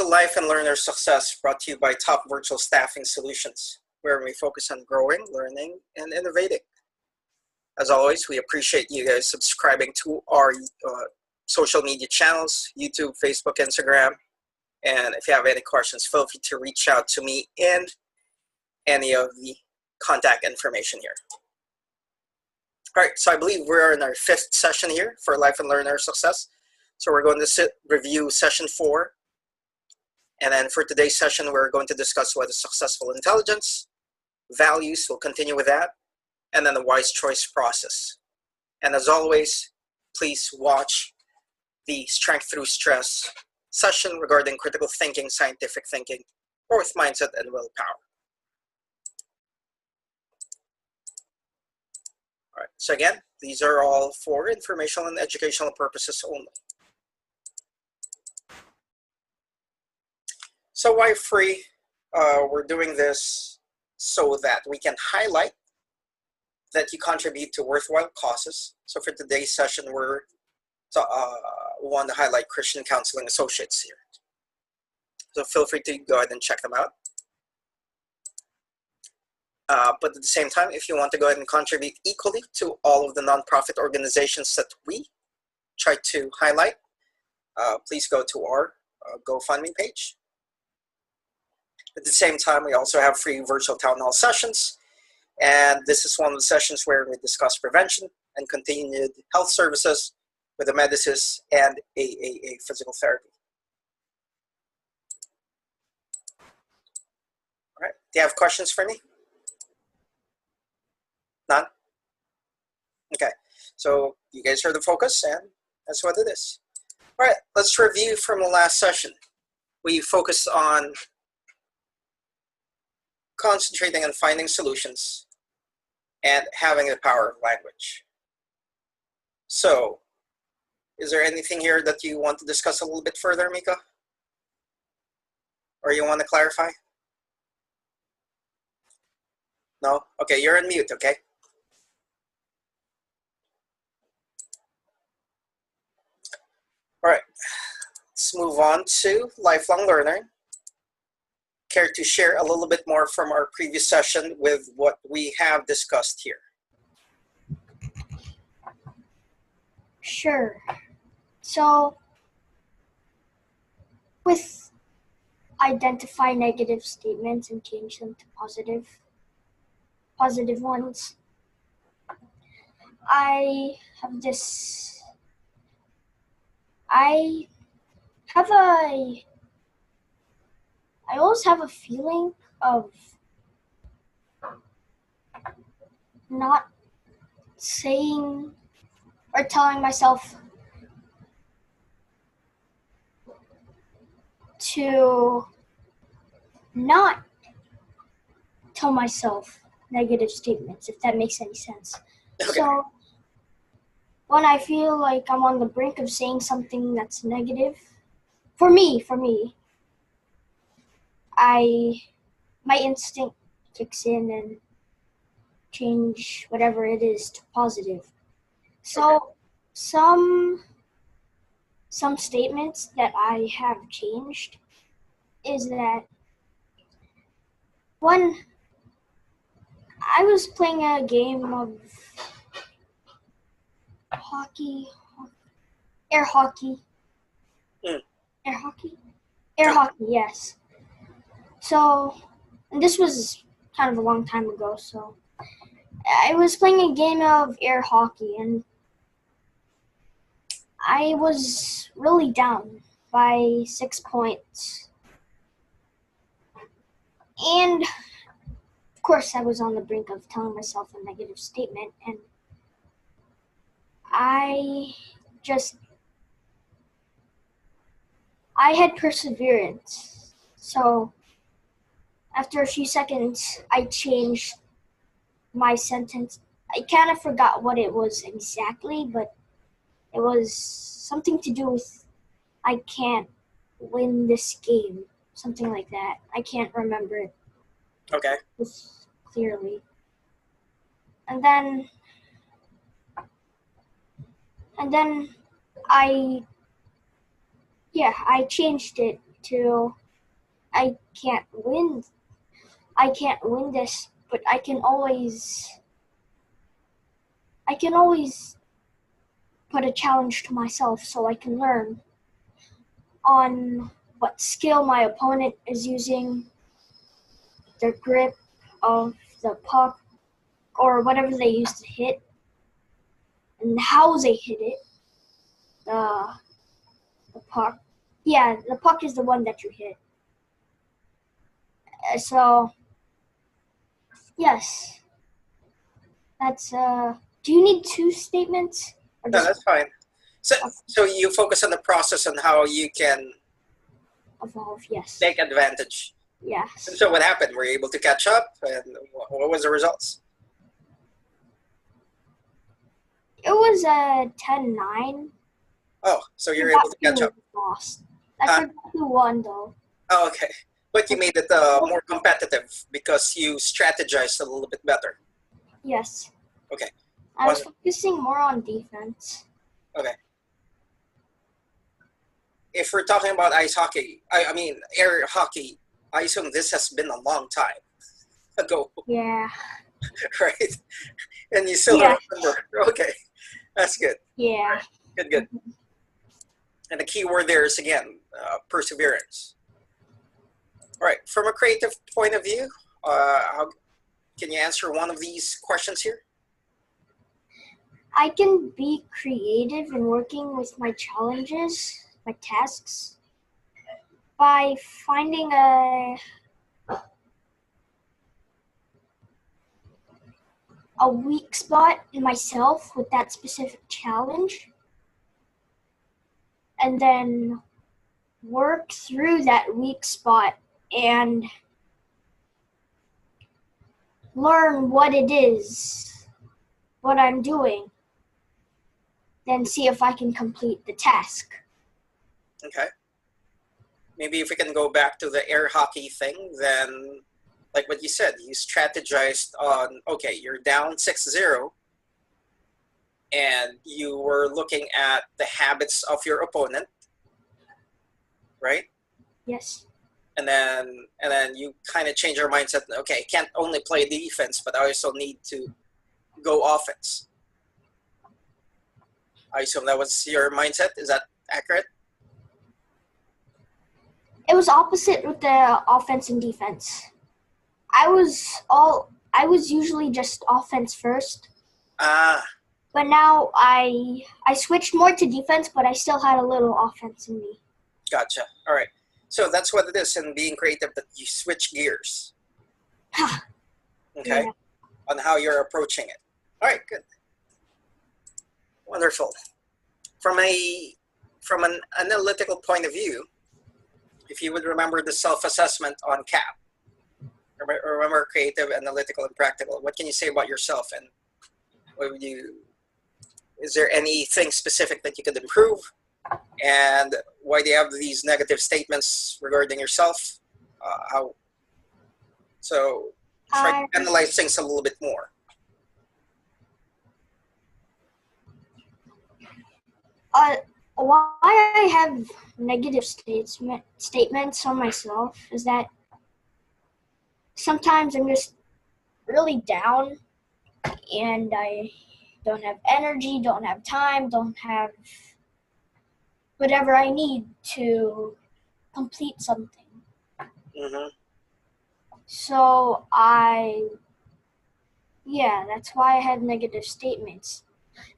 to Life and Learner Success, brought to you by Top Virtual Staffing Solutions, where we focus on growing, learning, and innovating. As always, we appreciate you guys subscribing to our social media channels, YouTube, Facebook, Instagram. And if you have any questions, feel free to reach out to me in any of the contact information here. All right, so I believe we're in our 5th session here for Life and Learner Success. So we're going to review session 4. And then for today's session, we're going to discuss what is successful intelligence, values, we'll continue with that, and then the wise choice process. And as always, please watch the Strength Through Stress session regarding critical thinking, scientific thinking, growth mindset, and willpower. All right, so again, these are all for informational and educational purposes only. So why free? We're doing this so that we can highlight that you contribute to worthwhile causes. So for today's session, we want to highlight Christian Counseling Associates here. So feel free to go ahead and check them out. But at the same time, if you want to go ahead and contribute equally to all of the nonprofit organizations that we try to highlight, please go to our GoFundMe page. At the same time, we also have free virtual town hall sessions. And this is one of the sessions where we discuss prevention and continued health services with the medicines and a physical therapy. All right, do you have questions for me? None? Okay, so you guys heard the focus, and that's what it is. All right, let's review from the last session. We focused on concentrating on finding solutions and having the power of language. So, is there anything here that you want to discuss a little bit further, Miko? Or you want to clarify? No? Okay, you're on mute, okay? All right, let's move on to lifelong learning. Care to share a little bit more from our previous session with what we have discussed here? Sure. So, with identify negative statements and change them to positive ones, I always have a feeling of not saying or telling myself to not tell myself negative statements, if that makes any sense. Okay. So when I feel like I'm on the brink of saying something that's negative, for me, my instinct kicks in and change whatever it is to positive. So Okay. some statements that I have changed is that when I was playing a game of air hockey, yes. So, and this was kind of a long time ago, so I was playing a game of air hockey and I was really down by 6 points. And of course, I was on the brink of telling myself a negative statement, and I had perseverance. So after a few seconds, I changed my sentence. I kind of forgot what it was exactly, but it was something to do with I can't win this game, something like that. I can't remember it Okay. clearly. And then I changed it to, I can't win this, but I can always put a challenge to myself so I can learn on what skill my opponent is using, their grip of the puck, or whatever they use to hit, and how they hit it. The puck. Yeah, the puck is the one that you hit. So, yes. That's, do you need two statements? Or No, just that's fine. So you focus on the process on how you can evolve? Yes. take advantage. Yes. And so what happened? Were you able to catch up? And what was the results? It was a 10-9. Oh, so you're able to catch up. Lost. I Huh? forgot who won, though. Oh, okay. But you made it more competitive because you strategized a little bit better. Yes. Okay. I was focusing more on defense. Okay. If we're talking about ice hockey, I mean air hockey, I assume this has been a long time ago, Yeah. right? And you still remember. Okay, that's good. Yeah. Good. And the key word there is, again, perseverance. All right, from a creative point of view, how can you answer one of these questions here? I can be creative in working with my challenges, my tasks, by finding a weak spot in myself with that specific challenge, and then work through that weak spot and learn what it is, what I'm doing, then see if I can complete the task. Okay. Maybe if we can go back to the air hockey thing, then like what you said, you strategized on, okay, you're down 6-0, and you were looking at the habits of your opponent, right? Yes. And then you kind of change your mindset. Okay, I can't only play defense, but I also need to go offense. I assume that was your mindset. Is that accurate? It was opposite with the offense and defense. I was usually just offense first. But now I switched more to defense, but I still had a little offense in me. Gotcha. All right. So that's what it is in being creative, that you switch gears. Okay? Yeah. On how you're approaching it. All right, good. Wonderful. From an analytical point of view, if you would remember the self-assessment on CAP, remember creative, analytical, and practical, what can you say about yourself, and what would you, is there anything specific that you could improve? And why do you have these negative statements regarding yourself? So try to analyze things a little bit more. Why I have negative statements on myself is that sometimes I'm just really down and I don't have energy, don't have time, don't have whatever I need to complete something. Mm-hmm. So that's why I have negative statements.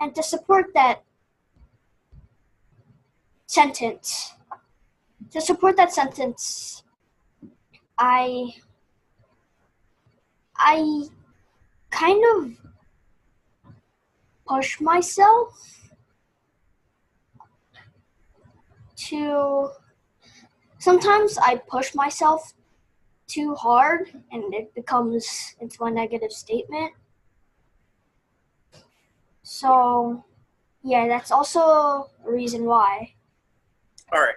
And to support that sentence, I kind of push myself to, sometimes I push myself too hard and it becomes into a negative statement. So, yeah, that's also a reason why. All right.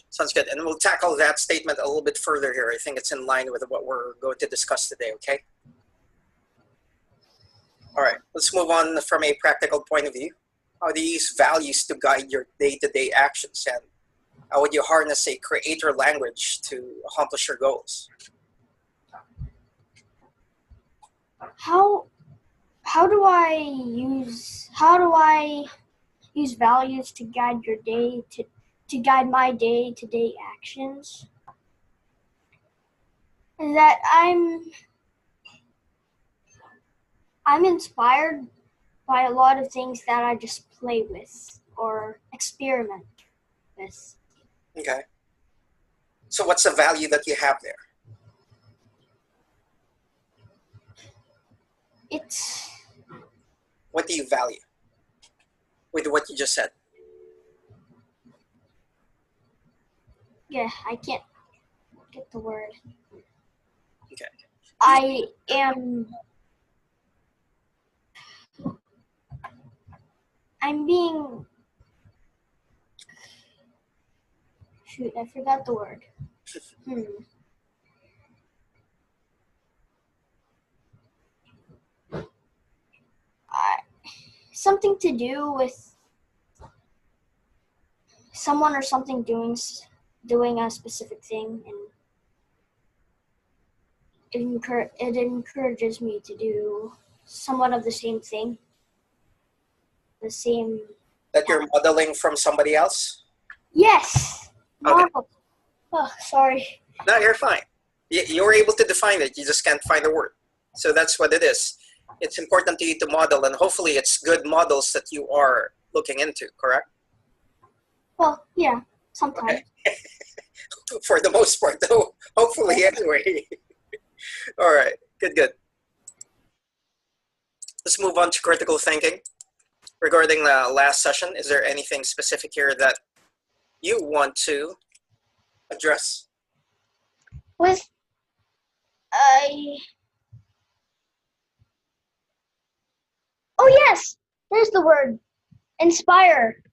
Sounds good. And we'll tackle that statement a little bit further here. I think it's in line with what we're going to discuss today, okay? All right. Let's move on from a practical point of view. How do you use values to guide your day-to-day actions? And How would you harness a creator language to accomplish your goals? How do I use values to guide your day to guide my day-to-day actions? That I'm inspired by a lot of things that I just play with or experiment with. Okay. So what's the value that you have there? It's What do you value with what you just said? I can't get the word. Okay. I'm being, shoot, I forgot the word. Something to do with someone or something doing a specific thing, and it encourages me to do somewhat of the same thing. The same. That you're modeling from somebody else? Yes. Okay. Oh, sorry. No, you're fine. You were able to define it. You just can't find the word. So that's what it is. It's important to you to model, and hopefully it's good models that you are looking into, correct? Well, yeah, sometimes. Okay. For the most part, though. Hopefully, anyway. All right. Good. Let's move on to critical thinking. Regarding the last session, is there anything specific here that you want to address? Oh yes, there's the word, inspire.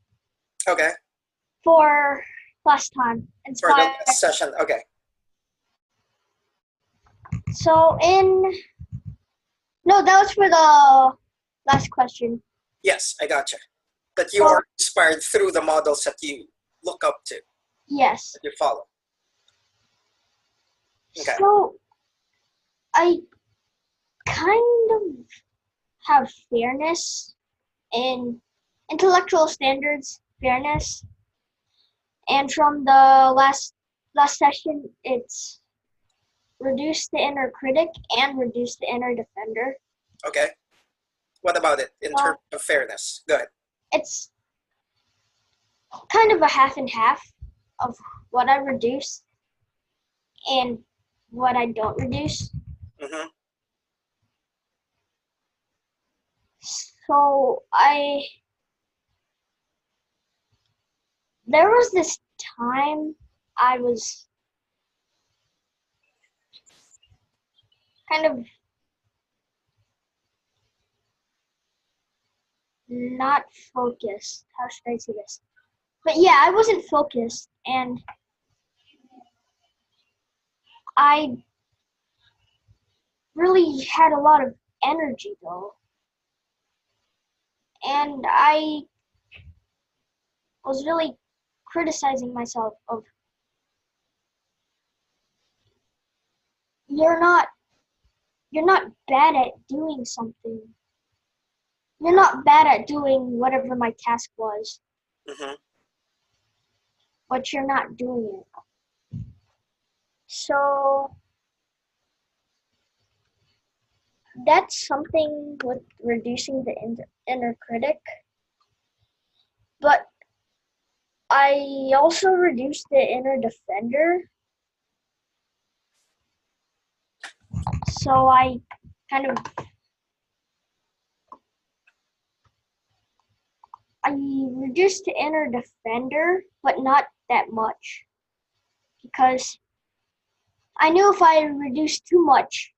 Okay. For last time, inspire. For the last session, okay. So no, that was for the last question. Yes, I gotcha. That you are inspired through the models that you look up to. Yes. That you follow. Okay. So I kind of have fairness in intellectual standards, fairness. And from the last session, it's reduce the inner critic and reduce the inner defender. Okay. What about it in terms of fairness? Go ahead. It's kind of a half and half of what I reduce and what I don't reduce. Mm-hmm. So there was this time I was kind of not focused. How should I say this? But yeah, I wasn't focused, and I really had a lot of energy though. And I was really criticizing myself of, you're not bad at doing something. You're not bad at doing whatever my task was. Mm-hmm. But you're not doing it. So that's something with reducing the inner critic. But I also reduced the inner defender. So I reduced the inner defender, but not that much. Because I knew if I reduced too much,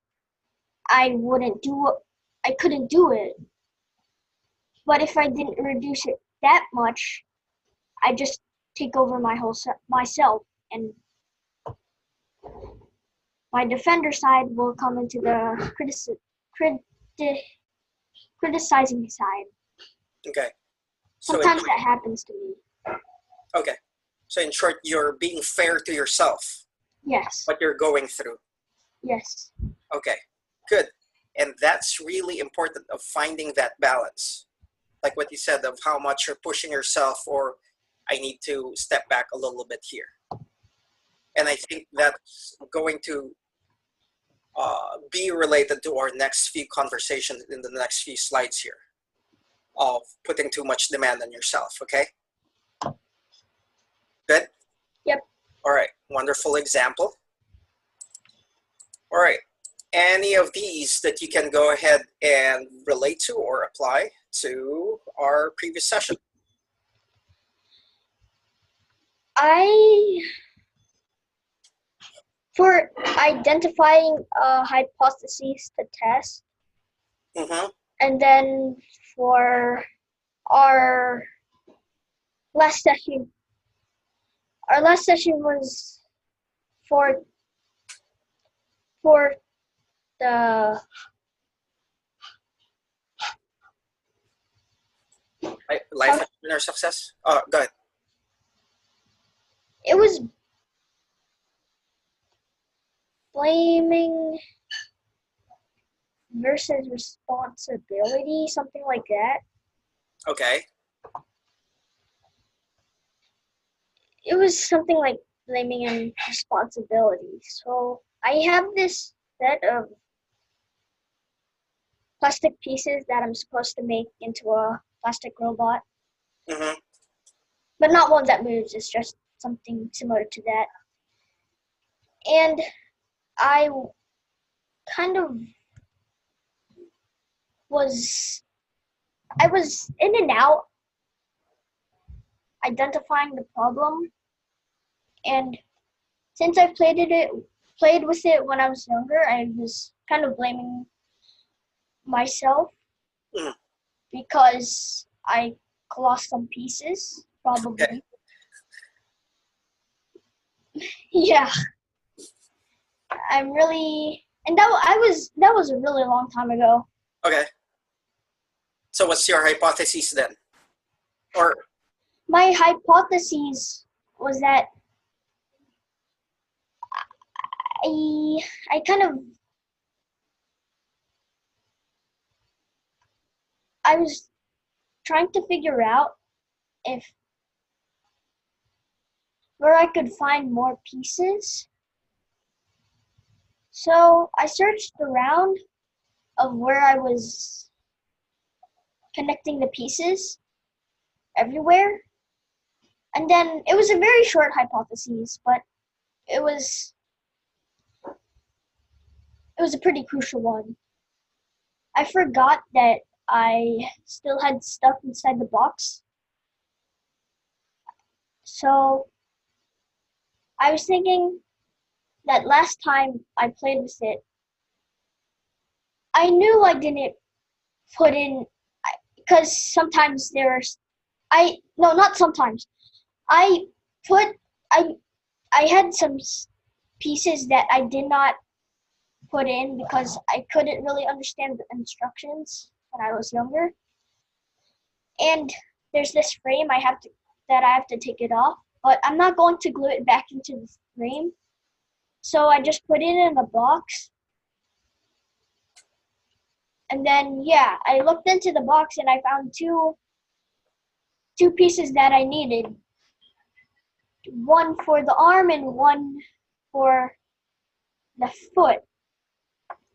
I couldn't do it. But if I didn't reduce it that much, I just take over myself, and my defender side will come into the criticizing side. Okay. Sometimes that happens to me. Okay. So in short, you're being fair to yourself, Yes. what you're going through. Yes. Okay, good. And that's really important, of finding that balance. Like what you said, of how much you're pushing yourself, or I need to step back a little bit here. And I think that's going to be related to our next few conversations in the next few slides here, of putting too much demand on yourself, okay? Good? Yep. All right, wonderful example. All right, any of these that you can go ahead and relate to or apply to our previous session? For identifying hypotheses to test, Mm-hmm. and then for our last session was for the Life entrepreneur success? Go ahead. it was blaming versus responsibility, something like that. Okay. It was something like blaming and responsibility. So I have this set of plastic pieces that I'm supposed to make into a plastic robot, Mm-hmm. but not one that moves. It's just something similar to that. And I kind of I was in and out identifying the problem, and since I played with it when I was younger, I was kind of blaming myself Mm. because I lost some pieces, probably. Okay. Yeah, I'm really, and that was a really long time ago. Okay. So what's your hypothesis then? Or My hypothesis was that I kind of I was trying to figure out if where I could find more pieces. So I searched around of where I was connecting the pieces everywhere. And then it was a very short hypothesis, but it was a pretty crucial one. I forgot that I still had stuff inside the box. So I was thinking that last time I played with it, I knew I didn't put in, because sometimes no, not sometimes. I put, I had some pieces that I did not put in because I couldn't really understand the instructions when I was younger. And there's this frame I have to take it off, but I'm not going to glue it back into the frame. So I just put it in a box. And then yeah, I looked into the box and I found two pieces that I needed. One for the arm and one for the foot.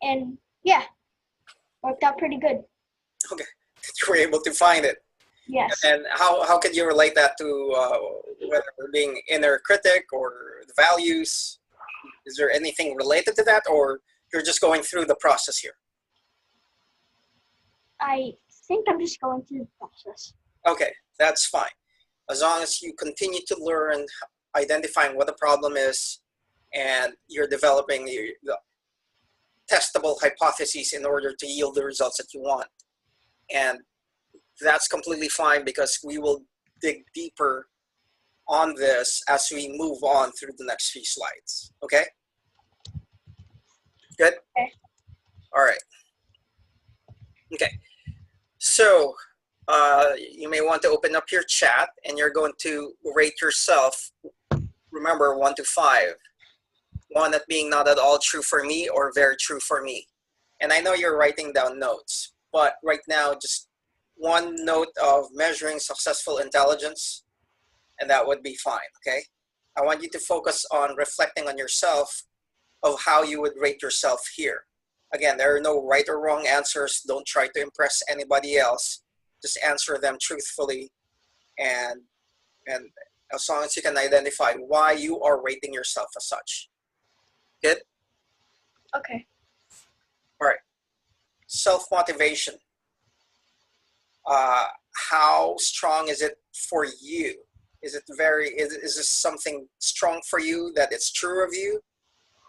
And yeah, worked out pretty good. okay, you were able to find it. Yes. And how can you relate that to whether we're being inner critic or the values? Is there anything related to that, or you're just going through the process here? I think I'm just going through the process. Okay, that's fine. As long as you continue to learn, identifying what the problem is, and you're developing the testable hypotheses in order to yield the results that you want. And that's completely fine, because we will dig deeper on this as we move on through the next few slides. Okay? Good? Okay. All right. Okay. So you may want to open up your chat and you're going to rate yourself. Remember, 1 to 5. 1 that being not at all true for me or very true for me. And I know you're writing down notes, but right now, just one note of measuring successful intelligence, and that would be fine, okay? I want you to focus on reflecting on yourself of how you would rate yourself here. Again, there are no right or wrong answers. Don't try to impress anybody else. Just answer them truthfully, and as long as you can identify why you are rating yourself as such. Good? Okay. All right. Self-motivation. How strong is it for you? Is this something strong for you, that it's true of you,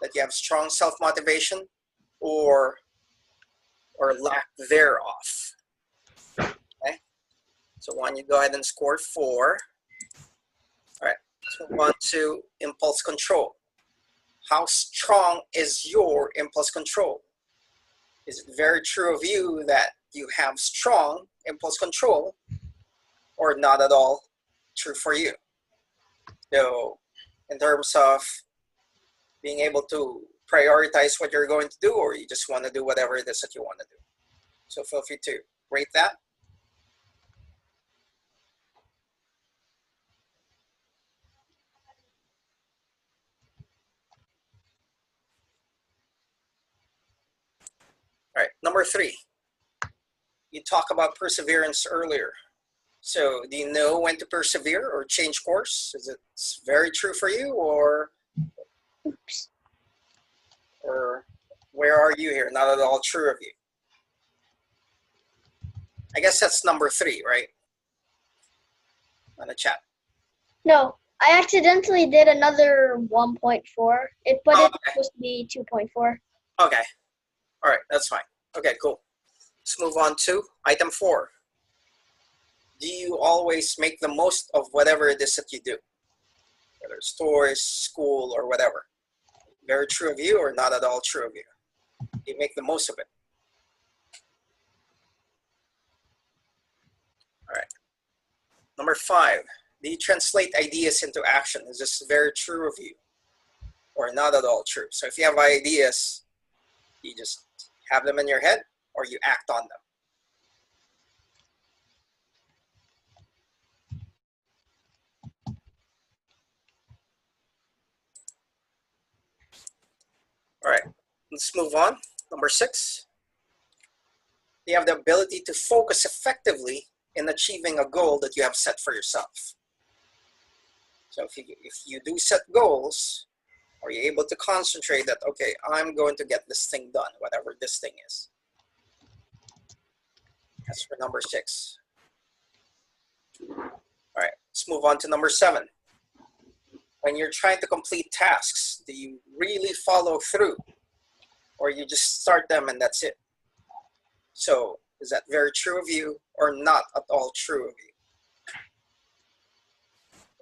that you have strong self-motivation, or lack thereof? Okay. So why don't you go ahead and score 4. All right. Let's move on to impulse control. How strong is your impulse control? Is it very true of you that you have strong impulse control, or not at all true for you? So in terms of being able to prioritize what you're going to do, or you just want to do whatever it is that you want to do. So feel free to rate that. All right, number 3. You talked about perseverance earlier. So do you know when to persevere or change course? Is it very true for you, or where are you here? Not at all true of you. I guess that's number 3, right? On the chat. No, I accidentally did another 1.4. It's supposed to be 2.4. Okay. All right, that's fine. Okay, cool. Let's move on to item 4. Do you always make the most of whatever it is that you do? Whether it's toys, school, or whatever. Very true of you, or not at all true of you? You make the most of it. All right. Number 5. Do you translate ideas into action? Is this very true of you, or not at all true? So if you have ideas, you just have them in your head, or you act on them. All right, let's move on. Number 6. You have the ability to focus effectively in achieving a goal that you have set for yourself. So if you do set goals, are you able to concentrate that, okay, I'm going to get this thing done, whatever this thing is? That's for number 6. All right, let's move on to number 7. When you're trying to complete tasks, do you really follow through, or you just start them and that's it? So is that very true of you, or not at all true of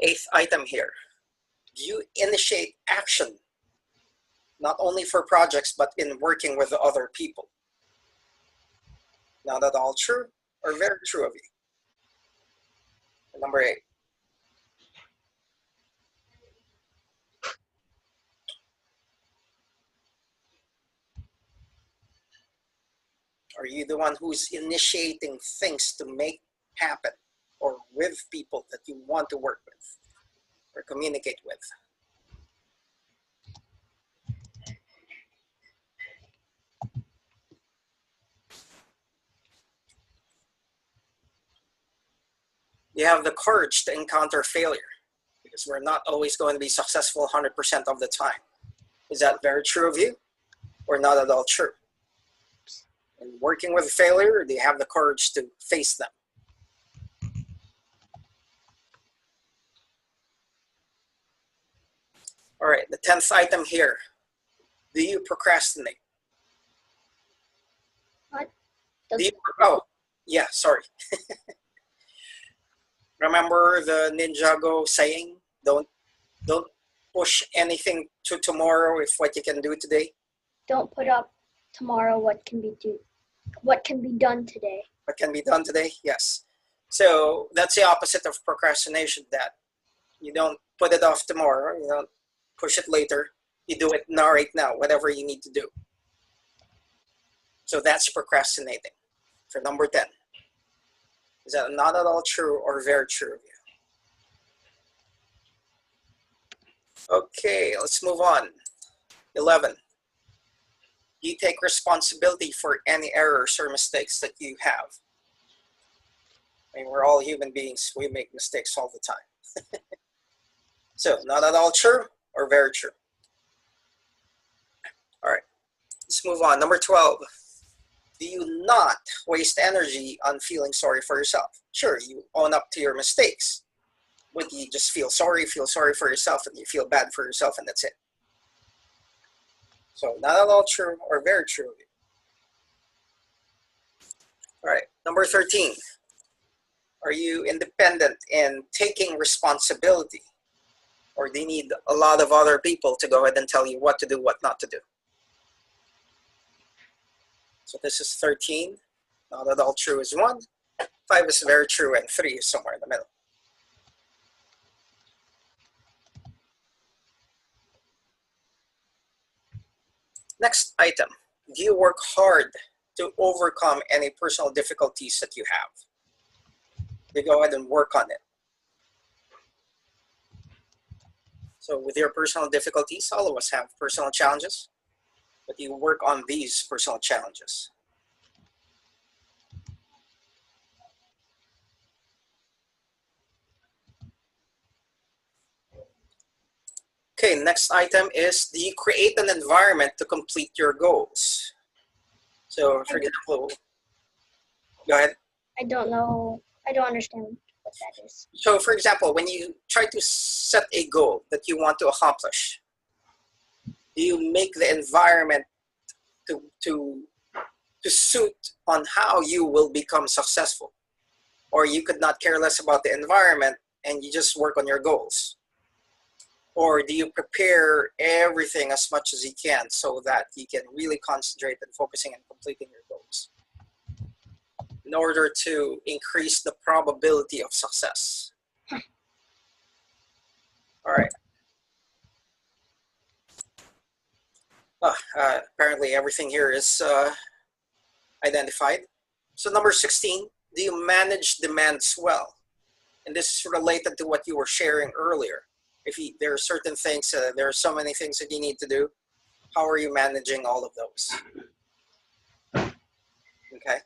you? 8th item here. Do you initiate action, not only for projects, but in working with other people? Not at all true, or very true of you? And number 8. Are you the one who's initiating things to make happen, or with people that you want to work with or communicate with? You have the courage to encounter failure, because we're not always going to be successful 100% of the time. Is that very true of you, or not at all true? In working with failure, do you have the courage to face them? All right, the 10th item here. Do you procrastinate? What? Oh, yeah, sorry. Remember the Ninjago saying, don't push anything to tomorrow if what you can do today? Don't put up tomorrow what can be done today. What can be done today? Yes. So that's the opposite of procrastination, that you don't put it off tomorrow, you don't push it later, you do it now, right now, whatever you need to do. So that's procrastinating. For number 10. Is that not at all true or very true of you? Okay, let's move on. 11. Do you take responsibility for any errors or mistakes that you have? I mean, we're all human beings. We make mistakes all the time. So, not at all true or very true? All right, let's move on. Number 12. Do you not waste energy on feeling sorry for yourself? Sure, you own up to your mistakes, but you just feel sorry for yourself, and you feel bad for yourself, and that's it. So, not at all true or very true. All right, number 13. Are you independent in taking responsibility, or do you need a lot of other people to go ahead and tell you what to do, what not to do? So this is 13. Not at all true is 1. 5 is very true, and 3 is somewhere in the middle. Next item. Do you work hard to overcome any personal difficulties that you have? You go ahead and work on it. So with your personal difficulties, all of us have personal challenges, but you work on these personal challenges. Okay, next item is, do you create an environment to complete your goals? So for example, go ahead. I don't know. I don't understand what that is. So for example, when you try to set a goal that you want to accomplish, do you make the environment to suit on how you will become successful? Or you could not care less about the environment and you just work on your goals? Or do you prepare everything as much as you can so that you can really concentrate on focusing and completing your goals in order to increase the probability of success? All right. Apparently everything here is identified. So number 16, do you manage demands well? And this is related to what you were sharing earlier. If there are certain things, there are so many things that you need to do, how are you managing all of those? Okay.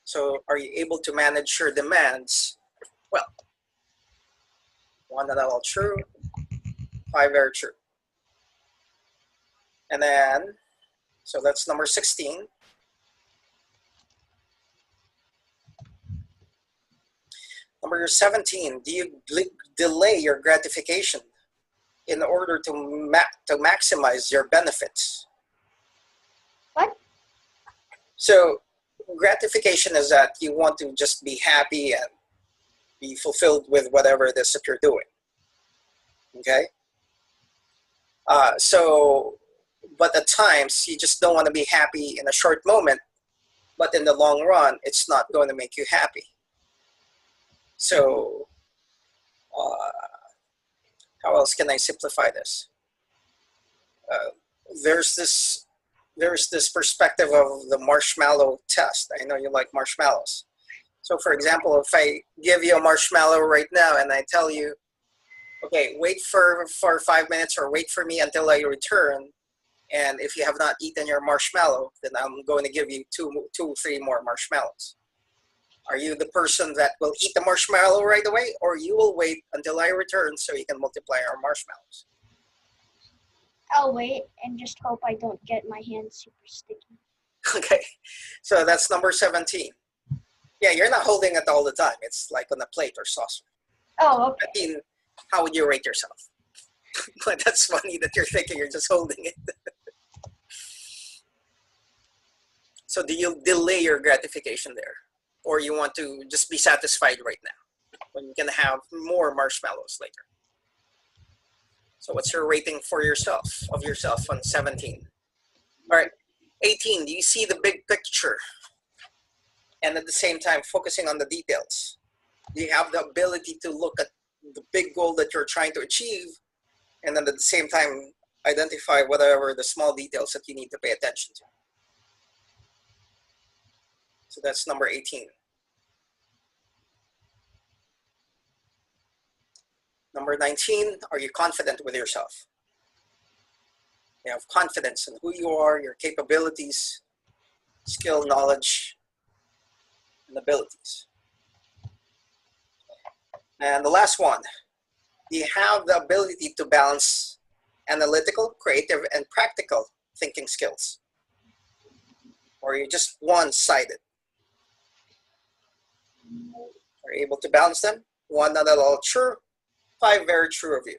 So are you able to manage your demands well? 1 not at all true, 5 very true. And then, so that's number 16. Number 17, do you delay your gratification in order to maximize your benefits? What? So gratification is that you want to just be happy and be fulfilled with whatever it is that you're doing. Okay? But at times, you just don't want to be happy in a short moment, but in the long run, it's not going to make you happy. So, how else can I simplify this? There's this perspective of the marshmallow test. I know you like marshmallows. So for example, if I give you a marshmallow right now and I tell you, okay, wait for 5 minutes or wait for me until I return, and if you have not eaten your marshmallow, then I'm going to give you 3 more marshmallows. Are you the person that will eat the marshmallow right away, or you will wait until I return so you can multiply our marshmallows? I'll wait and just hope I don't get my hands super sticky. Okay, so that's number 17. Yeah, you're not holding it all the time. It's like on a plate or saucer. Oh, okay. I mean, how would you rate yourself? But that's funny that you're thinking you're just holding it. So do you delay your gratification there? Or you want to just be satisfied right now when you can have more marshmallows later? So what's your rating for yourself, of yourself on 17? All right, 18, do you see the big picture? and at the same time focusing on the details? Do you have the ability to look at the big goal that you're trying to achieve, and then at the same time identify whatever the small details that you need to pay attention to? So that's number 18. Number 19, are you confident with yourself? You have confidence in who you are, your capabilities, skill, knowledge, and abilities. And the last one, do you have the ability to balance analytical, creative, and practical thinking skills? Or are you just one-sided? Are you able to balance them? 1 not at all true, 5 very true of you.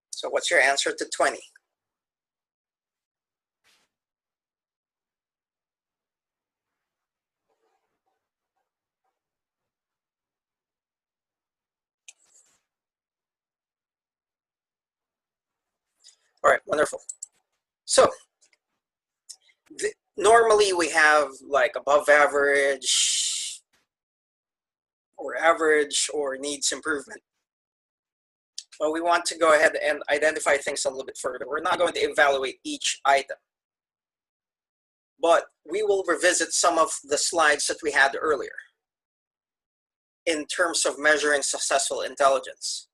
So what's your answer to 20? All right, wonderful. So normally we have like above average or needs improvement. But we want to go ahead and identify things a little bit further. We're not going to evaluate each item, but we will revisit some of the slides that we had earlier in terms of measuring successful intelligence.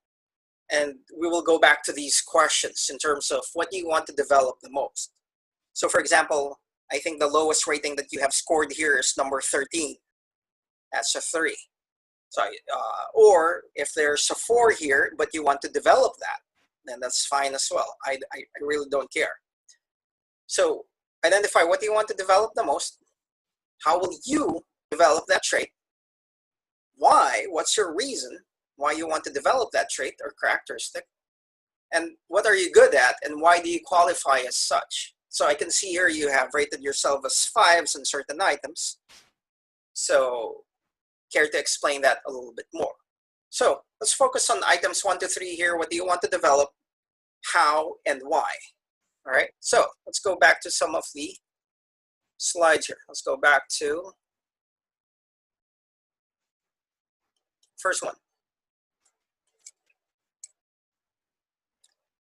And we will go back to these questions in terms of what you want to develop the most. So for example, I think the lowest rating that you have scored here is number 13. That's a 3. So, or if there's a 4 here, but you want to develop that, then that's fine as well. I really don't care. So identify what you want to develop the most. How will you develop that trait? Why? What's your reason why you want to develop that trait or characteristic? And what are you good at, and why do you qualify as such? So I can see here you have rated yourself as 5s in certain items. So care to explain that a little bit more? So let's focus on items 1 to 3 here. What do you want to develop? How and why? All right, so let's go back to some of the slides here. Let's go back to first one.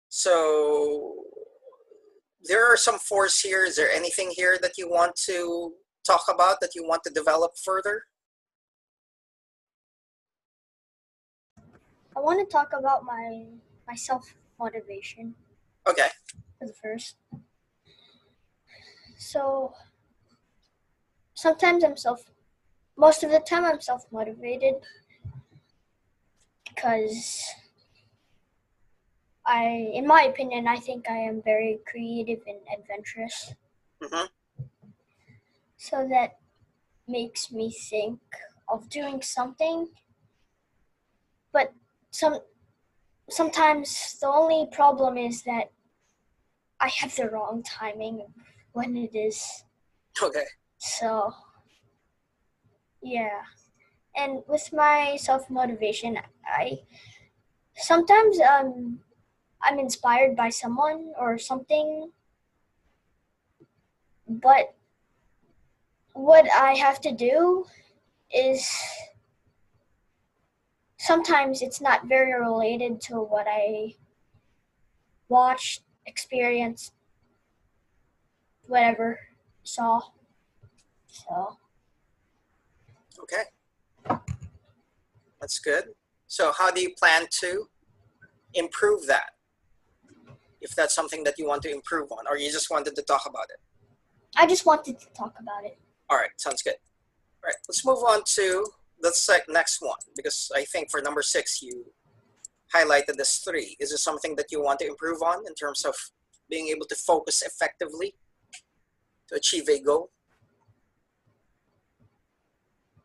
So there are some 4s here. Is there anything here that you want to talk about, that you want to develop further? I want to talk about my self-motivation. Okay. For the first. So sometimes most of the time I'm self-motivated because in my opinion, I think I am very creative and adventurous. Mm-hmm. So that makes me think of doing something, but sometimes the only problem is that I have the wrong timing of when it is. Okay. So yeah, and with my self-motivation, sometimes I'm inspired by someone or something, but what I have to do is sometimes it's not very related to what I watched, experienced, whatever, saw. So Okay. That's good. So how do you plan to improve that? If that's something that you want to improve on, or you just wanted to talk about it? I just wanted to talk about it. All right, sounds good. All right, let's move on to the next one, because I think for number 6, you highlighted this 3. Is this something that you want to improve on in terms of being able to focus effectively to achieve a goal?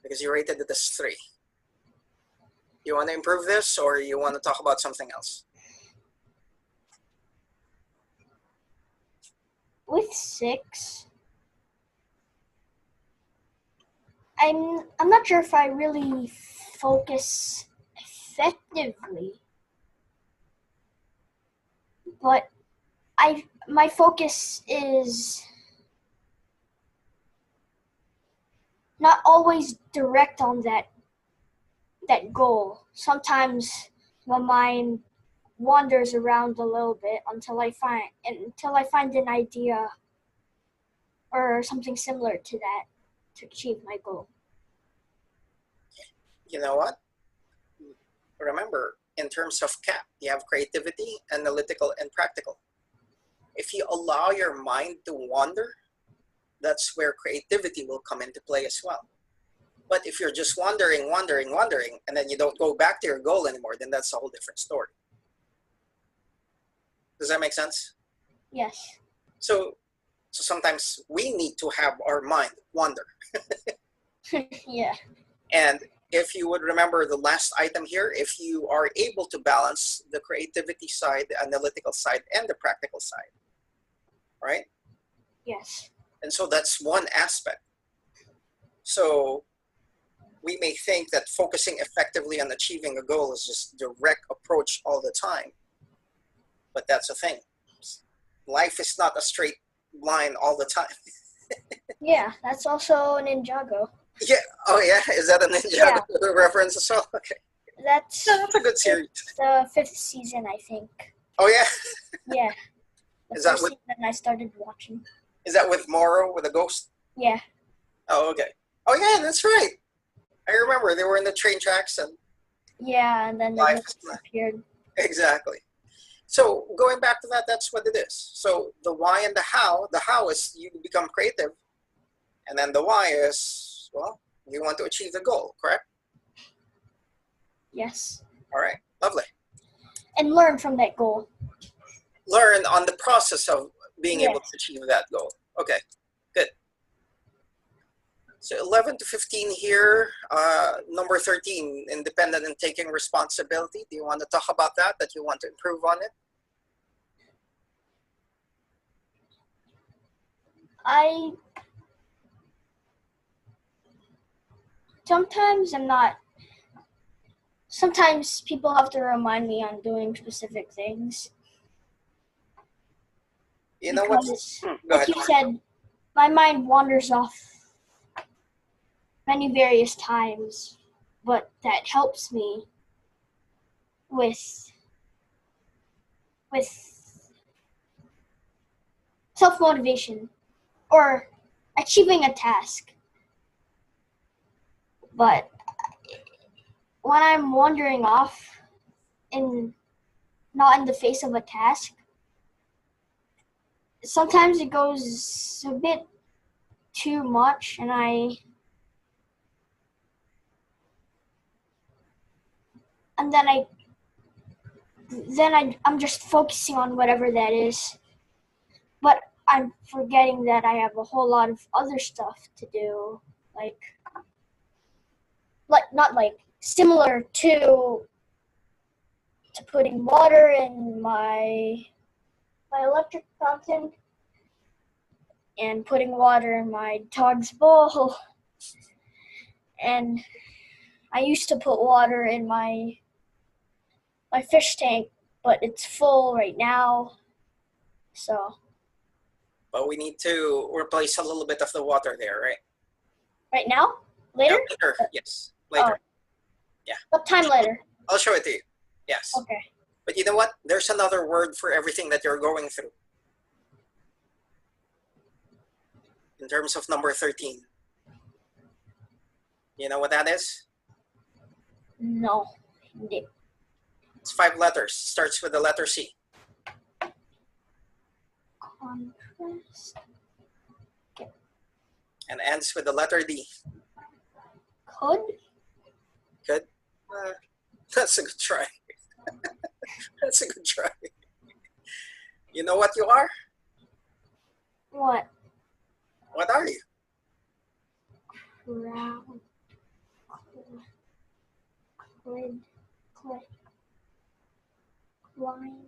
Because you rated it as 3. You want to improve this, or you want to talk about something else? With 6, I'm not sure if I really focus effectively, but my focus is not always direct on that goal. Sometimes my mind wanders around a little bit until I find an idea or something similar to that to achieve my goal. You know what? Remember, in terms of CAP, you have creativity, analytical, and practical. If you allow your mind to wander, that's where creativity will come into play as well. But if you're just wandering, and then you don't go back to your goal anymore, then that's a whole different story. Does that make sense? Yes. So sometimes we need to have our mind wander. Yeah. And if you would remember the last item here, if you are able to balance the creativity side, the analytical side, and the practical side, right? Yes. And so that's one aspect. So we may think that focusing effectively on achieving a goal is just direct approach all the time. But that's the thing. Life is not a straight line all the time. Yeah, that's also Ninjago. Yeah. Oh, yeah. Is that a Ninjago reference as well? Okay. That's a good series. The 5th season, I think. Oh, yeah. Yeah. The Is that first with? season I started watching. Is that with Moro with a ghost? Yeah. Oh, okay. Oh, yeah. That's right. I remember they were in the train tracks and. Yeah, and then the ghost appeared. Exactly. So going back to that, that's what it is. So the why and the how is you become creative. And then the why is, well, you want to achieve the goal, correct? Yes. All right, lovely. And learn from that goal. Learn on the process of being able to achieve that goal. Okay, good. So 11 to 15 here, number 13, independent and taking responsibility. Do you want to talk about that you want to improve on it? Sometimes people have to remind me on doing specific things. You know what? Like you said, my mind wanders off many various times, but that helps me with self-motivation or achieving a task. But when I'm wandering off not in the face of a task, sometimes it goes a bit too much, and I'm just focusing on whatever that is, but I'm forgetting that I have a whole lot of other stuff to do, like not like similar to putting water in my electric fountain and putting water in my dog's bowl. And I used to put water in my fish tank, but it's full right now. So. But we need to replace a little bit of the water there, right? Right now? Later? Yeah, later. Yes, later. Oh. Yeah. What time later? I'll show it to you. Yes. Okay. But you know what? There's another word for everything that you're going through. In terms of number 13. You know what that is? No. It's 5 letters. Starts with the letter C. Contrast. Okay. And ends with the letter D. Could? Good. That's a good try. That's a good try. You know what you are? What? What are you? Crown. Line.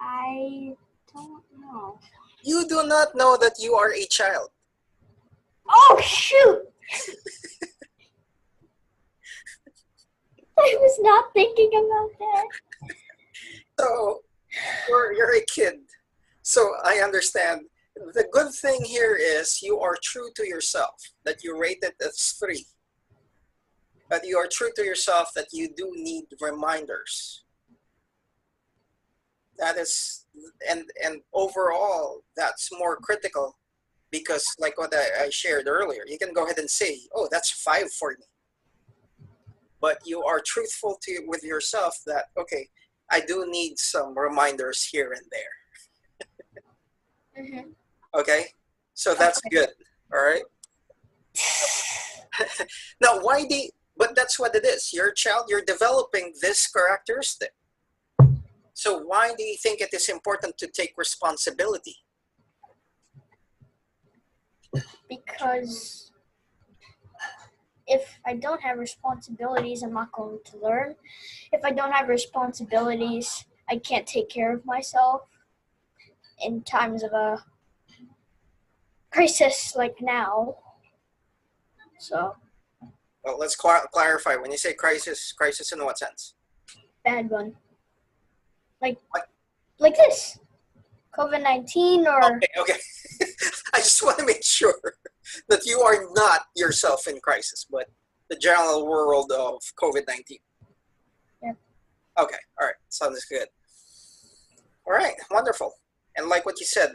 I don't know. You do not know that you are a child. Oh, shoot! I was not thinking about that. So you're a kid. So I understand. The good thing here is you are true to yourself, that you rate it as 3. But you are true to yourself that you do need reminders. That is, and overall, that's more critical because like what I shared earlier, you can go ahead and say, oh, that's 5 for me. But you are truthful with yourself that, okay, I do need some reminders here and there. Mm-hmm. Okay, so that's good. All right. Now, but that's what it is. You're a child, you're developing this characteristic. So why do you think it is important to take responsibility? Because if I don't have responsibilities, I'm not going to learn. If I don't have responsibilities, I can't take care of myself in times of a crisis like now. So. Well, let's clarify. When you say crisis in what sense? Bad one. Like what? Like this. COVID-19 or... Okay. I just want to make sure that you are not yourself in crisis, but the general world of COVID-19. Yeah. Okay, all right, sounds good. All right, wonderful. And like what you said,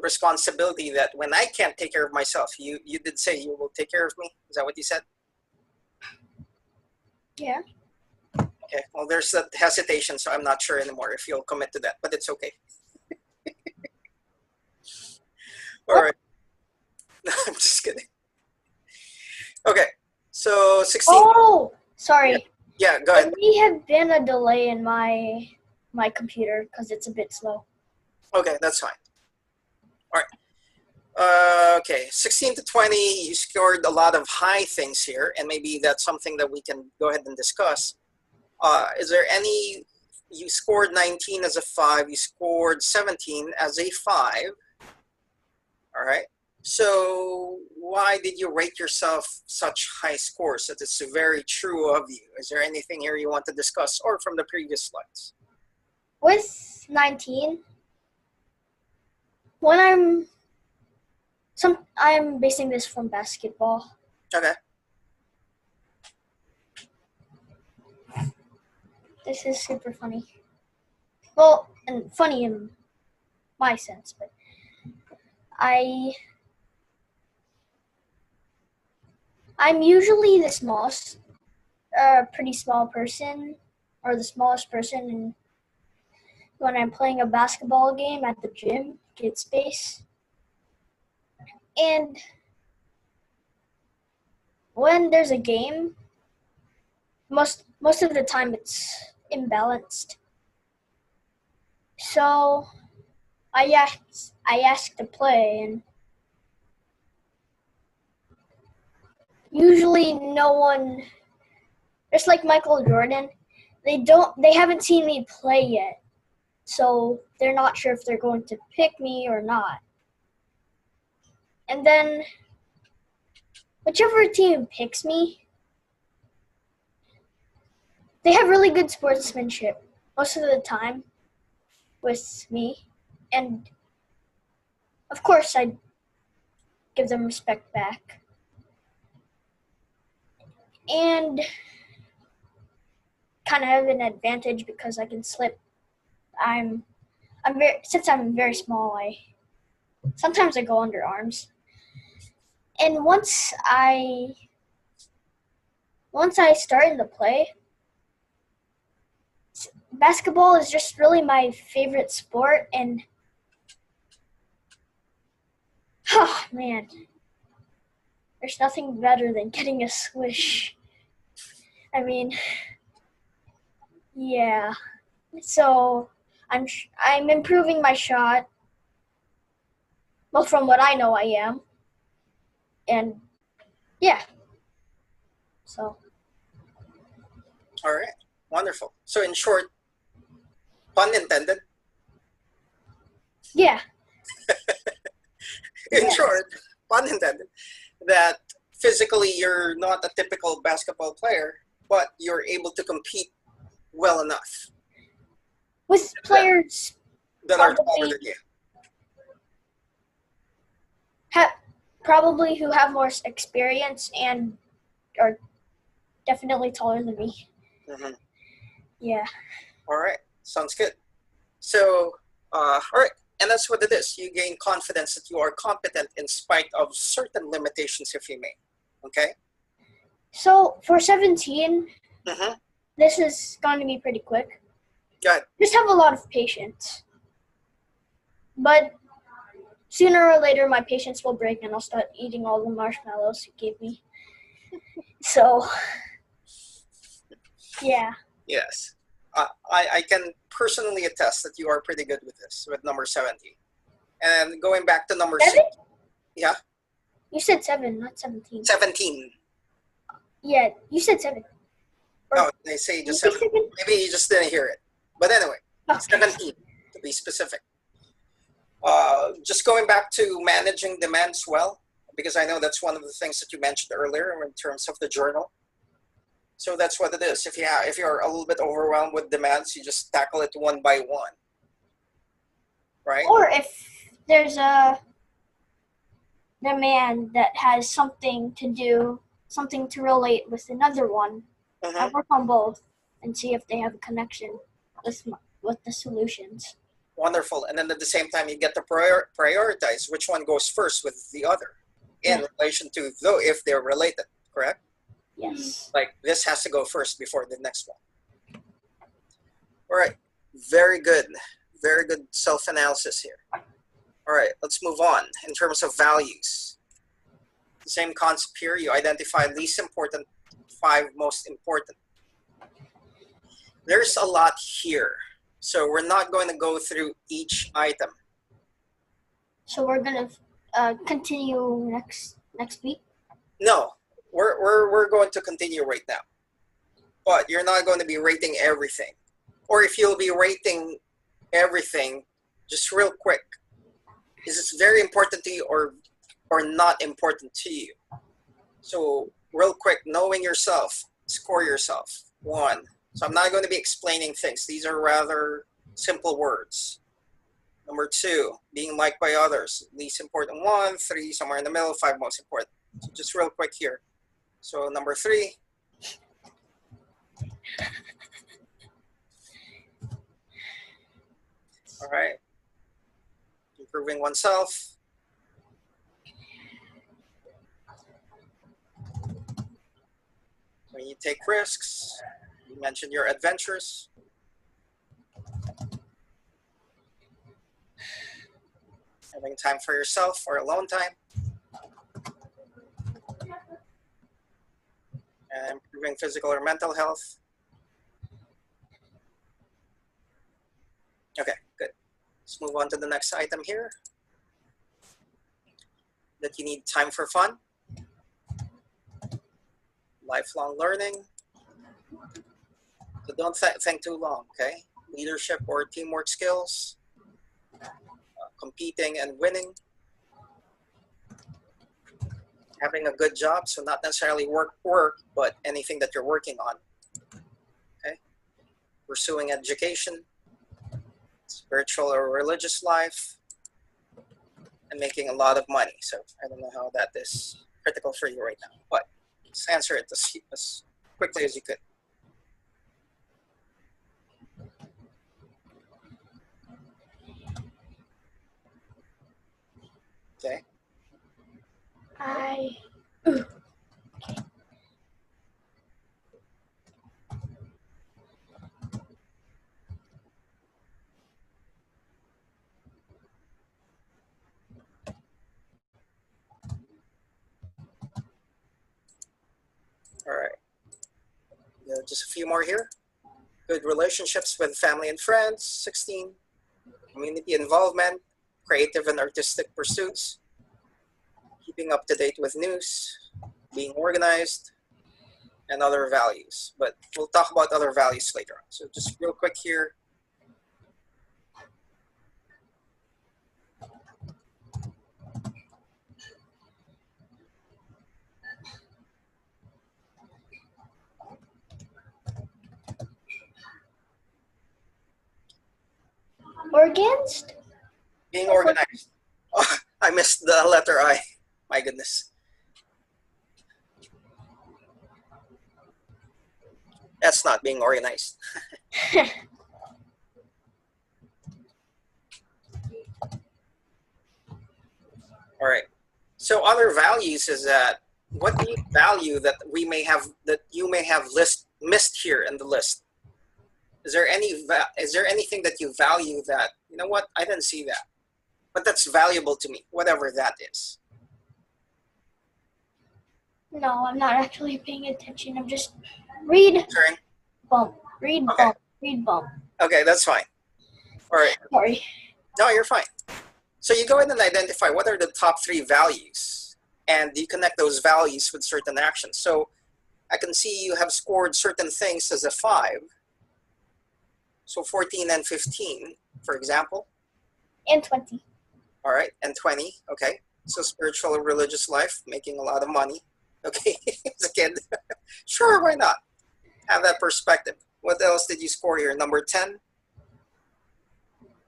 responsibility that when I can't take care of myself, you did say you will take care of me. Is that what you said? Yeah. Okay, well, there's that hesitation, so I'm not sure anymore if you'll commit to that, but it's okay. All right. No, I'm just kidding. Okay, so 16. Oh, sorry. Yeah, go ahead. There may have been a delay in my computer because it's a bit slow. Okay, that's fine. All right. Okay, 16 to 20, you scored a lot of high things here, and maybe that's something that we can go ahead and discuss. Is there any, you scored 19 as a 5, you scored 17 as a 5. All right. So why did you rate yourself such high scores? That is very true of you. Is there anything here you want to discuss or from the previous slides? With 19, when I'm basing this from basketball. Okay. This is super funny. Well, and funny in my sense, but I'm usually the smallest, pretty small person, or the smallest person in, when I'm playing a basketball game at the gym, kid space. And when there's a game, most of the time it's imbalanced. So I asked to play, and usually no one, just like Michael Jordan, they haven't seen me play yet. So they're not sure if they're going to pick me or not. And then whichever team picks me, they have really good sportsmanship most of the time with me. And of course, I give them respect back. And kind of have an advantage because I can slip. Since I'm very small, sometimes I go under arms. And once I start in the play, basketball is just really my favorite sport, and oh man, there's nothing better than getting a swish. I mean, yeah. So I'm improving my shot. Well, from what I know, I am. And yeah. So. All right. Wonderful. So in short, pun intended. Yeah. In short, pun intended, that physically you're not a typical basketball player, but you're able to compete well enough with players that are taller probably than you. probably who have more experience and are definitely taller than me. Mm-hmm. Yeah. All right, sounds good. So, all right, and that's what it is. You gain confidence that you are competent in spite of certain limitations, if you may. Okay. So for 17, Mm-hmm. this is going to be pretty quick. Go ahead. Just have a lot of patience. But sooner or later, my patience will break and I'll start eating all the marshmallows you gave me. So, yeah. Yes. I can personally attest that you are pretty good with this, with number 17. And going back to number 6. 7? Yeah? You said 7, not 17. 17. Yeah, you said 7. Oh, they say just Did you 7. say 7? Maybe you just didn't hear it. But anyway, Okay. 17 to be specific. Just going back to managing demands well, because I know that's one of the things that you mentioned earlier in terms of the journal. So that's what it is. If you're a little bit overwhelmed with demands, you just tackle it one by one, right? Or if there's a demand that has something to do, something to relate with another one, I Mm-hmm. work on both and see if they have a connection with the solutions. Wonderful. And then at the same time, you get to prioritize which one goes first with the other in relation to, though, if they're related, correct? Yes. Like this has to go first before the next one. All right. Very good. Very good self-analysis here. All right, let's move on. In terms of values, the same concept here. You identify least important, 5 most important. There's a lot here, so we're not going to go through each item. So we're gonna continue next week. No, we're going to continue right now. But you're not going to be rating everything. Or if you'll be rating everything, just real quick, is this very important to you or not important to you? So real quick, knowing yourself, score yourself. 1. So I'm not going to be explaining things. These are rather simple words. Number 2, being liked by others. Least important 1, 3, somewhere in the middle, 5 most important. So just real quick here. So number 3. All right. Improving oneself. When you take risks. You mentioned your adventures. Having time for yourself or alone time. And improving physical or mental health. Okay, good. Let's move on to the next item here. That you need time for fun. Lifelong learning. So don't think too long, okay? Leadership or teamwork skills. Competing and winning. Having a good job, so not necessarily work, but anything that you're working on. Okay? Pursuing education, spiritual or religious life, and making a lot of money. So I don't know how that is critical for you right now, but just answer it as quickly as you could. Okay. All right. Just a few more here. Good relationships with family and friends, 16. Community involvement, creative and artistic pursuits, keeping up to date with news, being organized, and other values. But we'll talk about other values later on. So just real quick here. Organized? Being organized. Oh, I missed the letter I. My goodness. That's not being organized. All right. So other values is that what do you value that we may have that you may have missed here in the list? Is there anything that you value that, you know what, I didn't see that, but that's valuable to me, whatever that is? No, I'm not actually paying attention. I'm just read bump, read Okay. bump, read bump. Okay, that's fine. All right. Sorry. No, you're fine. So you go in and identify what are the top 3 values, and you connect those values with certain actions. So I can see you have scored certain things as a 5. So 14 and 15, for example. And 20. All right, and 20, okay. So spiritual or religious life, making a lot of money. Okay, as a kid. Sure, why not? Have that perspective. What else did you score here? Number 10?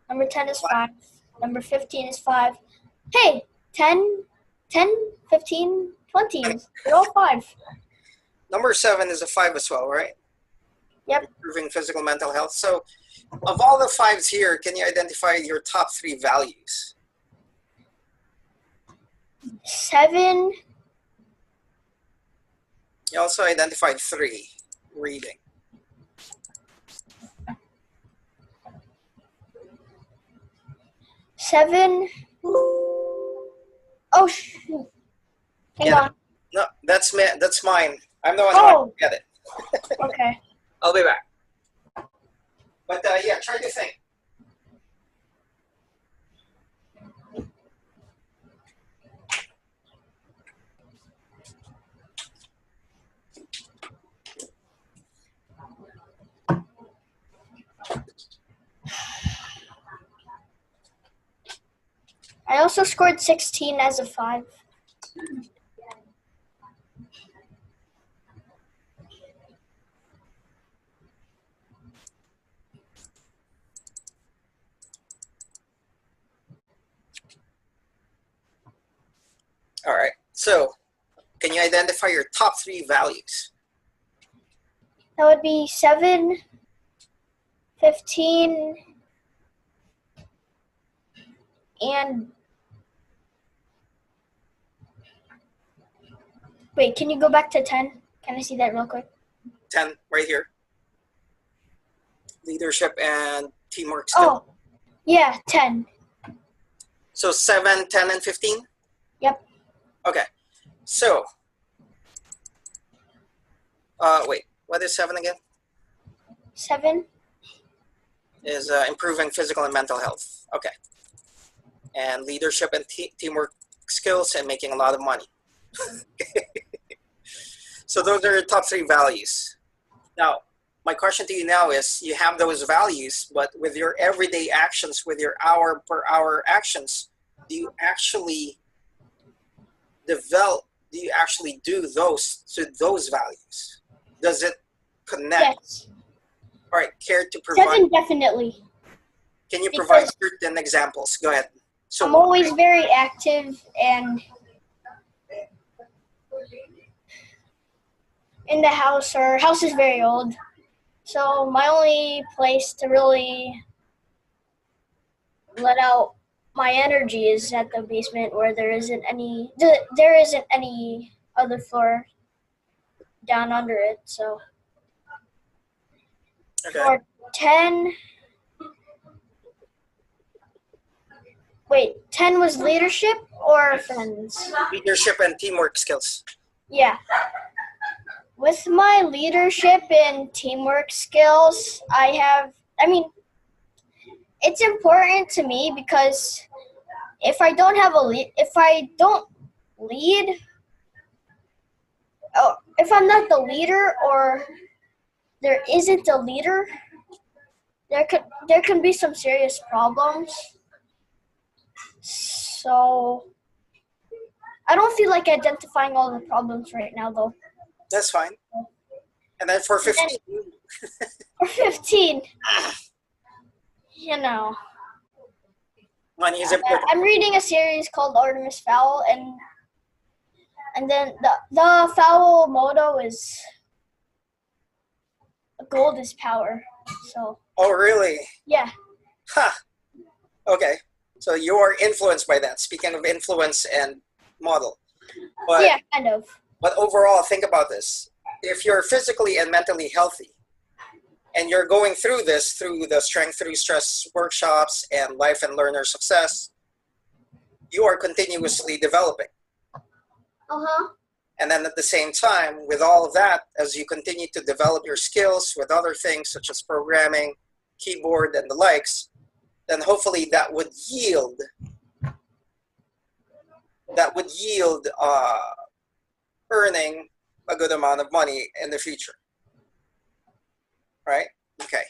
Number 10 is 5. Number 15 is 5. Hey, 10, 15, 20. They're all 5. Number 7 is a 5 as well, right? Yep. Improving physical, mental health. So of all the 5s here, can you identify your top 3 values? 7. You also identified 3, reading. Seven. Oh shoot! Hang on. No, that's mine. I'm the one who get it. Okay. I'll be back. But yeah, try to think. I also scored 16 as a 5. All right. So, can you identify your top 3 values? That would be 7, 15, and wait, can you go back to 10? Can I see that real quick? 10, right here. Leadership and teamwork skills. Oh, yeah, 10. So 7, 10, and 15? Yep. Okay. So, wait, what is 7 again? 7. Is improving physical and mental health. Okay. And leadership and teamwork skills and making a lot of money. So those are your top 3 values. Now, my question to you now is, you have those values, but with your everyday actions, with your hour per hour actions, do you actually do those to those values? Does it connect? Yes. All right, care to provide? 7 definitely. Can you provide certain examples? Go ahead. So I'm always very active and in the house. Our house is very old, so my only place to really let out my energy is at the basement, where there isn't any other floor down under it. So okay. for 10, wait, 10 was leadership or friends? Leadership and teamwork skills. Yeah. With my leadership and teamwork skills, it's important to me because if I don't lead, if I'm not the leader or there isn't a leader, there can be some serious problems. So I don't feel like identifying all the problems right now, though. That's fine. And then for 15? For 15, you know, Money is important. I'm reading a series called Artemis Fowl, and then the fowl motto is gold is power. So. Oh, really? Yeah. Huh. Okay. So you are influenced by that. Speaking of influence and model. But, yeah, kind of. But overall, think about this. If you're physically and mentally healthy, and you're going through this through the Strength Through Stress workshops and Life and Learner Success, you are continuously developing. Uh-huh. And then at the same time, with all of that, as you continue to develop your skills with other things such as programming, keyboard, and the likes, then hopefully that would yield earning a good amount of money in the future. Right? Okay.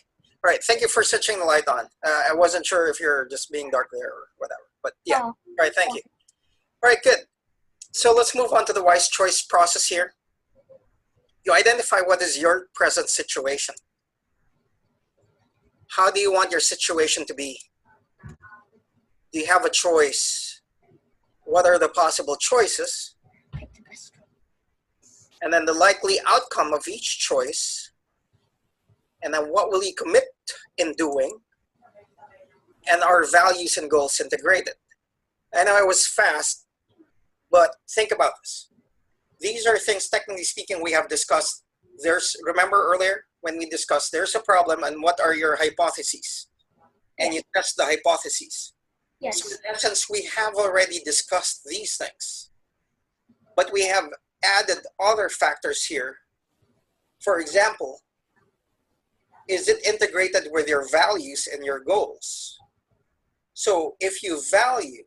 All right. Thank you for switching the light on. I wasn't sure if you're just being dark there or whatever, but yeah. All right. Thank you. All right. Good. So let's move on to the wise choice process here. You identify what is your present situation. How do you want your situation to be? Do you have a choice? What are the possible choices? And then the likely outcome of each choice. And then what will you commit in doing? And are values and goals integrated? I know I was fast, but think about this. These are things, technically speaking, we have discussed. Remember earlier when we discussed there's a problem and what are your hypotheses? And you test the hypotheses. Yes. So in essence, we have already discussed these things, but we have added other factors here. For example, is it integrated with your values and your goals? So if you value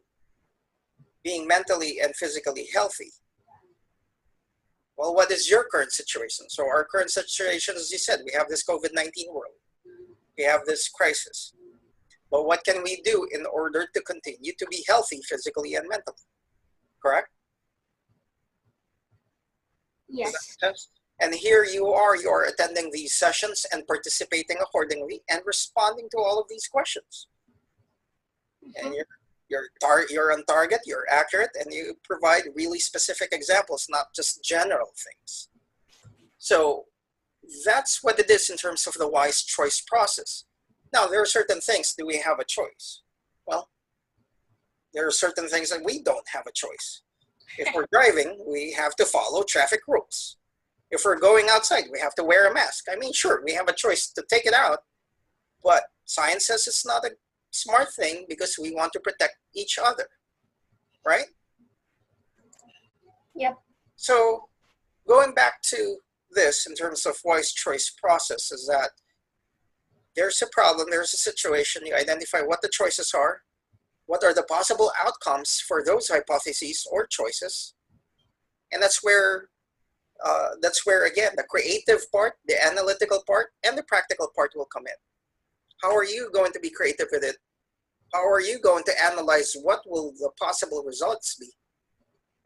being mentally and physically healthy, well, what is your current situation? So our current situation, as you said, we have this COVID-19 world. We have this crisis. But what can we do in order to continue to be healthy physically and mentally? Correct? Yes. And here you are attending these sessions and participating accordingly and responding to all of these questions. Mm-hmm. And you're on target, you're accurate, and you provide really specific examples, not just general things. So that's what it is in terms of the wise choice process. Now, there are certain things. Do we have a choice? Well, there are certain things that we don't have a choice. If we're driving, we have to follow traffic rules. If we're going outside, we have to wear a mask. I mean, sure, we have a choice to take it out, but science says it's not a smart thing because we want to protect each other, right? Yep. So going back to this in terms of wise choice process is that there's a problem, there's a situation, you identify what the choices are, what are the possible outcomes for those hypotheses or choices, and that's where again, the creative part, the analytical part, and the practical part will come in. How are you going to be creative with it? How are you going to analyze what will the possible results be?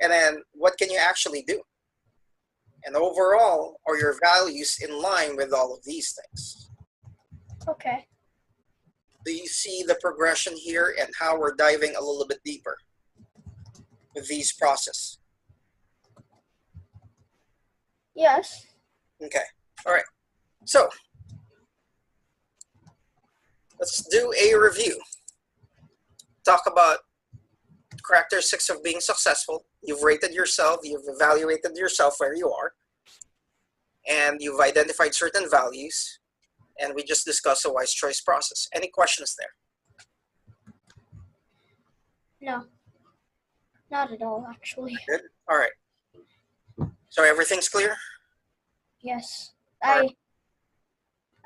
And then what can you actually do? And overall, are your values in line with all of these things? Okay. Do you see the progression here and how we're diving a little bit deeper with these processes? Yes. Okay. All right. So let's do a review. Talk about characteristics of being successful. You've rated yourself. You've evaluated yourself where you are. And you've identified certain values. And we just discussed a wise choice process. Any questions there? No. Not at all, actually. Good. All right. So everything's clear? Yes. I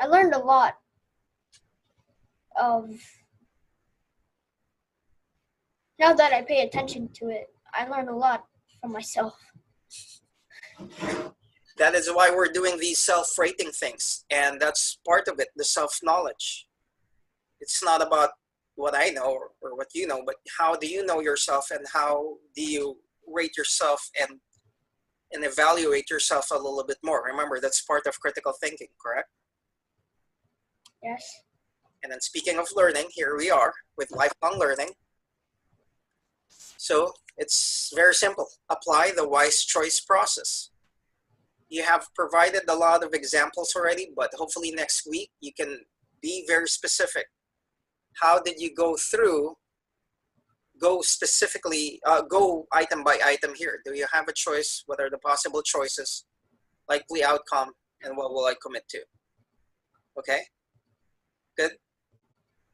learned a lot of, now that I pay attention to it, I learned a lot from myself. That is why we're doing these self-rating things. And that's part of it, the self-knowledge. It's not about what I know or what you know, but how do you know yourself and how do you rate yourself and evaluate yourself a little bit more. Remember, that's part of critical thinking, correct? Yes. And then speaking of learning, here we are with lifelong learning. So it's very simple. Apply the wise choice process. You have provided a lot of examples already, but hopefully next week you can be very specific. How did you go through, go specifically, go item by item here? Do you have a choice? What are the possible choices, likely outcome, and what will I commit to? Okay, good?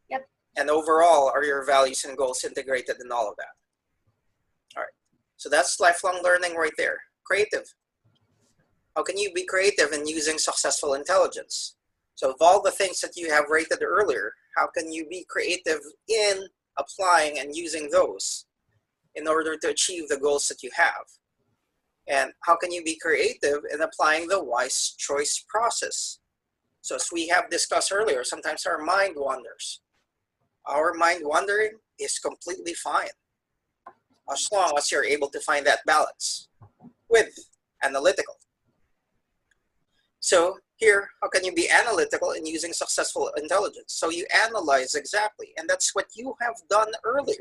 Yep. And overall, are your values and goals integrated in all of that? All right, so that's lifelong learning right there. Creative. How can you be creative in using successful intelligence? So of all the things that you have rated earlier, how can you be creative in applying and using those in order to achieve the goals that you have? And how can you be creative in applying the wise choice process? So as we have discussed earlier, sometimes our mind wanders. Our mind wandering is completely fine as long as you're able to find that balance with analytical. So here, how can you be analytical in using successful intelligence? So you analyze exactly, and that's what you have done earlier.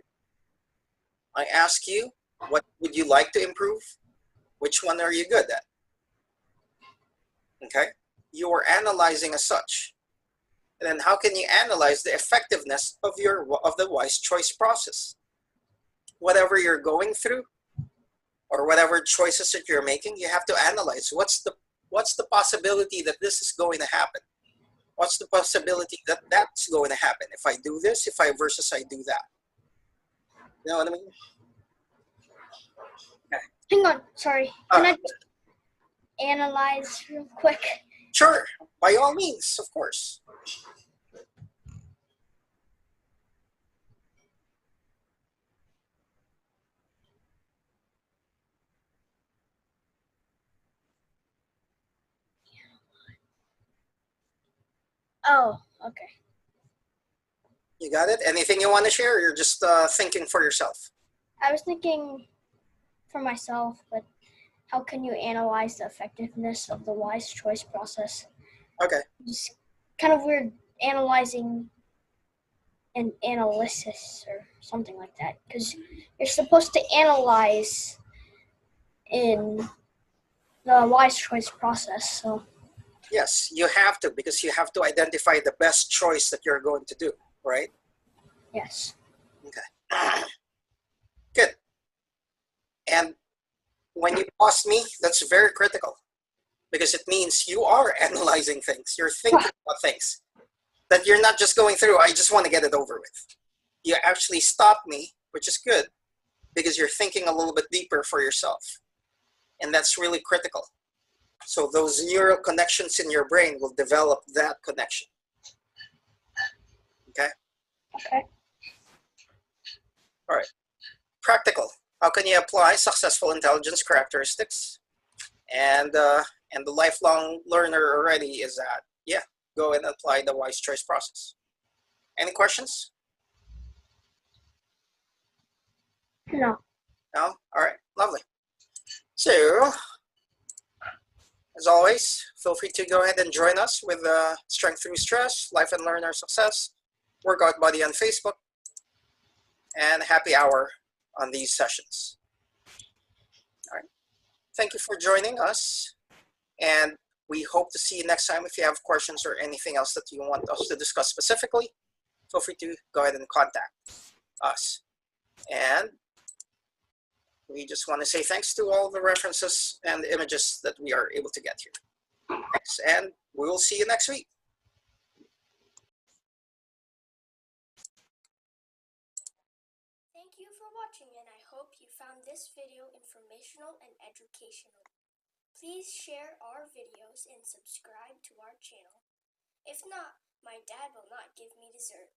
I ask you, what would you like to improve? Which one are you good at? Okay, you are analyzing as such. And then how can you analyze the effectiveness of the wise choice process? Whatever you're going through, or whatever choices that you're making, you have to analyze what's the possibility that this is going to happen. What's the possibility that that's going to happen if I do this, versus I do that? You know what I mean? Okay. Hang on, sorry. Can I just analyze real quick? Sure, by all means, of course. Oh, okay. You got it? Anything you want to share, or you're just thinking for yourself? I was thinking for myself, but how can you analyze the effectiveness of the wise choice process? Okay. It's kind of weird analyzing an analysis or something like that, because you're supposed to analyze in the wise choice process. So Yes, you have to, because you have to identify the best choice that you're going to do, right? yes. Okay. Good. And when you pause me, that's very critical, because it means you are analyzing things. You're thinking about things that you're not just going through, I just want to get it over with. You actually stop me, which is good, because you're thinking a little bit deeper for yourself. And that's really critical. So those neural connections in your brain will develop that connection. Okay? Okay. All right. Practical. How can you apply successful intelligence characteristics? And the lifelong learner already is that, yeah, go and apply the wise choice process. Any questions? No. No? All right. Lovely. So, as always, feel free to go ahead and join us with Strength Through Stress, Life and Learner Success, Workout Buddy on Facebook, and Happy Hour on these sessions. All right. Thank you for joining us, and we hope to see you next time. If you have questions or anything else that you want us to discuss specifically, feel free to go ahead and contact us. And we just want to say thanks to all the references and the images that we are able to get here. Thanks, and we will see you next week. Thank you for watching, and I hope you found this video informational and educational. Please share our videos and subscribe to our channel. If not, my dad will not give me dessert.